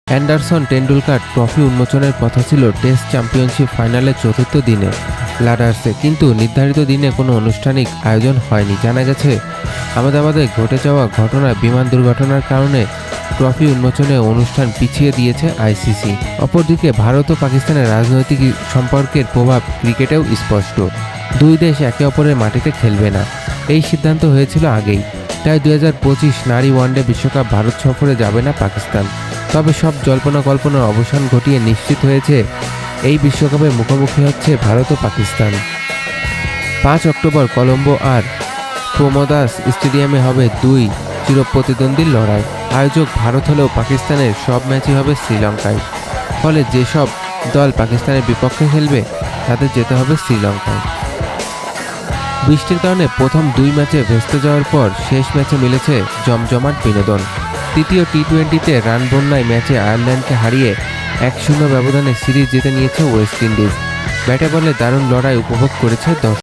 Anderson Tendulkar trophy উন্মোচনের কথা ছিল test championship ফাইনালের চতুর্থ দিনে লাডার্সে, কিন্তু নির্ধারিত দিনে কোনো আনুষ্ঠানিক আয়োজন হয়নি। জানা গেছে, আহমেদাবাদে ঘটে যাওয়া ঘটনায় বিমান দুর্ঘটনার কারণে ট্রফি উন্মোচনে অনুষ্ঠান পিছিয়ে দিয়েছে আইসিসি। অপরদিকে ভারত ও পাকিস্তানের রাজনৈতিক সম্পর্কের প্রভাব ক্রিকেটেও স্পষ্ট। দুই দেশ একে অপরের মাটিতে খেলবে না, এই সিদ্ধান্ত হয়েছিল আগেই। তাই 2025 নারী ওয়ানডে বিশ্বকাপ ভারত সফরে যাবে না পাকিস্তান। তবে সব জল্পনা কল্পনার অবসান ঘটিয়ে নিশ্চিত হয়েছে এই বিশ্বকাপে মুখোমুখি হচ্ছে ভারত ও পাকিস্তান। 5 অক্টোবর কলম্বো আর প্রমোদাস স্টেডিয়ামে হবে দুই চিরপ্রতিদ্বন্দ্বীর লড়াই। আয়োজক ভারত হলেও পাকিস্তানের সব ম্যাচই হবে শ্রীলঙ্কায়। ফলে যেসব দল পাকিস্তানের বিপক্ষে খেলবে তাদের যেতে হবে শ্রীলঙ্কায়। বৃষ্টির কারণে প্রথম দুই ম্যাচে ভেস্তে যাওয়ার পর শেষ ম্যাচে মিলেছে জমজমাট বিনোদন। তৃতীয় টি-20তে রান বন্যায় ম্যাচে আয়ারল্যান্ডকে হারিয়ে 1-0 ব্যবধানে সিরিজ জিতে নিয়েছে ওয়েস্ট ইন্ডিজ। ব্যাটে বলে দারুণ লড়াই উপভোগ করেছে দর্শক।